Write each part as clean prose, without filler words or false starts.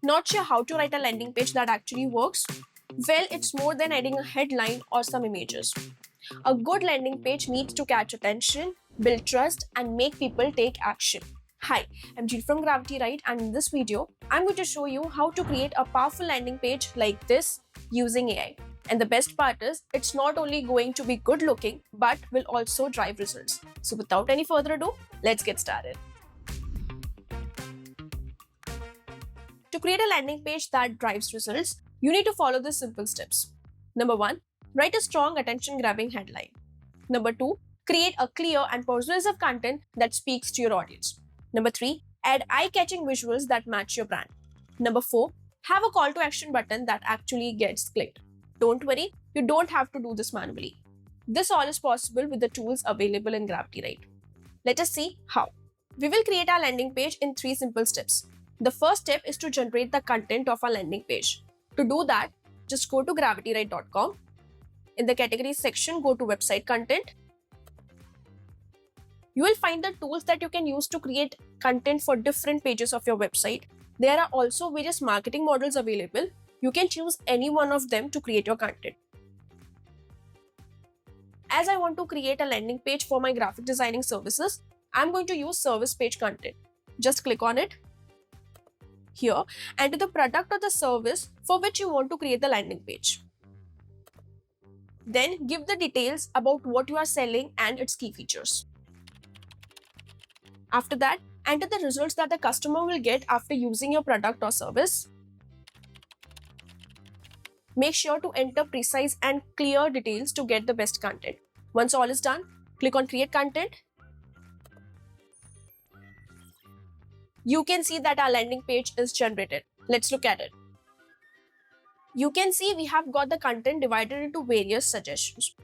Not sure how to write a landing page that actually works? Well, it's more than adding a headline or some images. A good landing page needs to catch attention, build trust, and make people take action. Hi, I'm Jill from Gravity Right, and in this video, I'm going to show you how to create a powerful landing page like this using AI. And the best part is, it's not only going to be good looking, but will also drive results. So without any further ado, let's get started. To create a landing page that drives results, you need to follow the simple steps. Number 1, write a strong attention-grabbing headline. Number 2, create a clear and persuasive content that speaks to your audience. Number 3, add eye-catching visuals that match your brand. Number 4, have a call to action button that actually gets clicked. Don't worry, you don't have to do this manually. This all is possible with the tools available in Gravity Right. Let us see how. We will create our landing page in 3 simple steps. The first step is to generate the content of our landing page. To do that, just go to gravityright.com. In the categories section, go to website content. You will find the tools that you can use to create content for different pages of your website. There are also various marketing models available. You can choose any one of them to create your content. As I want to create a landing page for my graphic designing services, I'm going to use service page content. Just click on it. Here, enter the product or the service for which you want to create the landing page. Then give the details about what you are selling and its key features. After that, enter the results that the customer will get after using your product or service. Make sure to enter precise and clear details to get the best content. Once all is done, click on Create Content. You can see that our landing page is generated. Let's look at it. You can see we have got the content divided into various suggestions.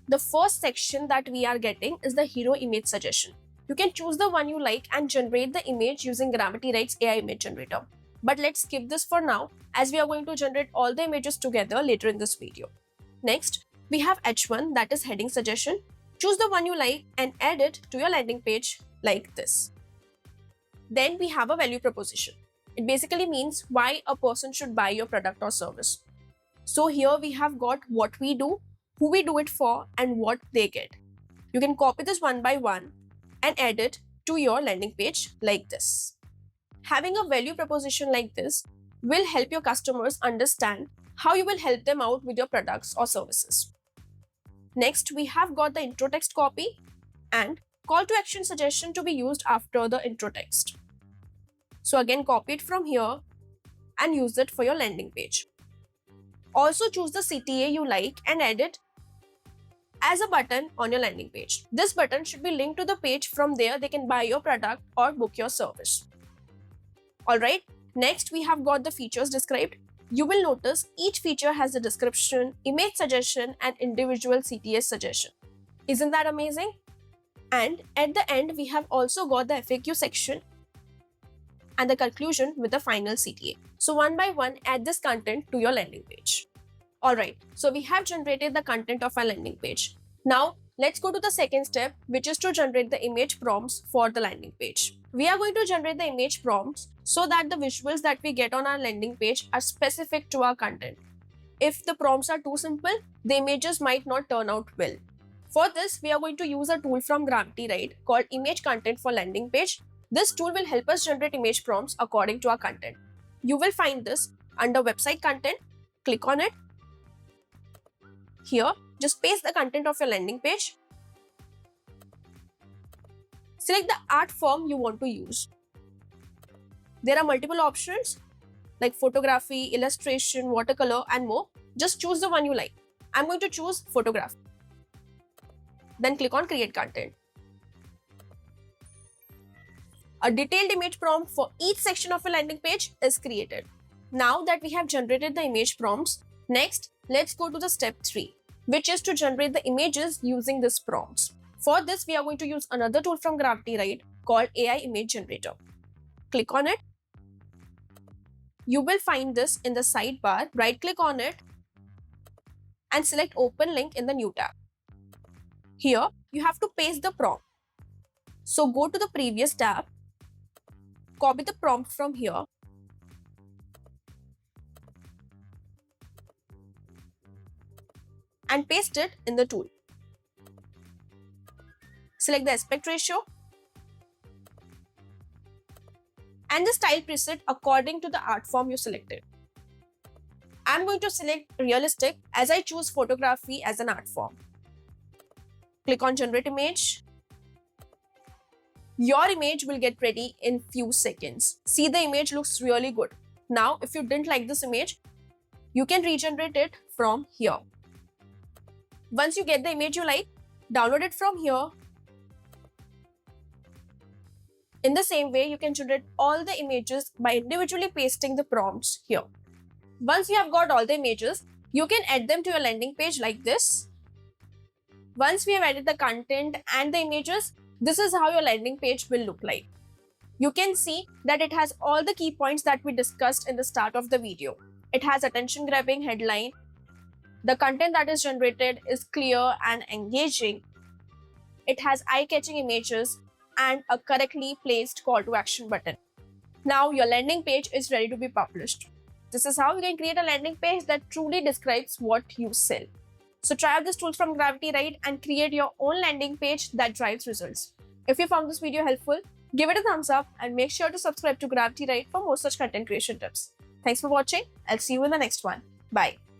The first section that we are getting is the hero image suggestion. You can choose the one you like and generate the image using Gravity Right's AI image generator. But let's skip this for now, as we are going to generate all the images together later in this video. Next, we have H1, that is heading suggestion. Choose the one you like and add it to your landing page like this. Then we have a value proposition. It basically means why a person should buy your product or service. So here we have got what we do, who we do it for, and what they get. You can copy this one by one and add it to your landing page like this. Having a value proposition like this will help your customers understand how you will help them out with your products or services. Next, we have got the intro text copy and call to action suggestion to be used after the intro text. So again, copy it from here and use it for your landing page. Also choose the CTA you like and add it as a button on your landing page. This button should be linked to the page. From there, they can buy your product or book your service. Alright, next we have got the features described. You will notice each feature has a description, image suggestion, and individual CTS suggestion. Isn't that amazing? And at the end, we have also got the FAQ section and the conclusion with the final CTA. So one by one, add this content to your landing page. Alright, so we have generated the content of our landing page. Now, let's go to the second step, which is to generate the image prompts for the landing page. We are going to generate the image prompts so that the visuals that we get on our landing page are specific to our content. If the prompts are too simple, the images might not turn out well. For this, we are going to use a tool from Gravity Right called Image Content for Landing Page. This tool will help us generate image prompts according to our content. You will find this under Website Content. Click on it. Here, just paste the content of your landing page. Select the art form you want to use. There are multiple options like photography, illustration, watercolor, and more. Just choose the one you like. I'm going to choose photography. Then click on Create Content. A detailed image prompt for each section of a landing page is created. Now that we have generated the image prompts, next, let's go to the step 3, which is to generate the images using these prompts. For this, we are going to use another tool from Gravity Right called AI Image Generator. Click on it. You will find this in the sidebar. Right-click on it and select Open Link in the New tab. Here, you have to paste the prompt. So go to the previous tab, copy the prompt from here, and paste it in the tool. Select the aspect ratio and the style preset according to the art form you selected. I'm going to select realistic as I choose photography as an art form. Click on generate image. Your image will get ready in few seconds. See, the image looks really good. Now, if you didn't like this image, you can regenerate it from here. Once you get the image you like, download it from here. In the same way, you can generate all the images by individually pasting the prompts here. Once you have got all the images, you can add them to your landing page like this. Once we have added the content and the images, this is how your landing page will look like. You can see that it has all the key points that we discussed in the start of the video. It has attention grabbing headline. The content that is generated is clear and engaging. It has eye-catching images and a correctly placed call to action button. Now your landing page is ready to be published. This is how you can create a landing page that truly describes what you sell. So try out this tool from Gravity Write and create your own landing page that drives results. If you found this video helpful, give it a thumbs up and make sure to subscribe to Gravity Write for more such content creation tips. Thanks for watching. I'll see you in the next one. Bye.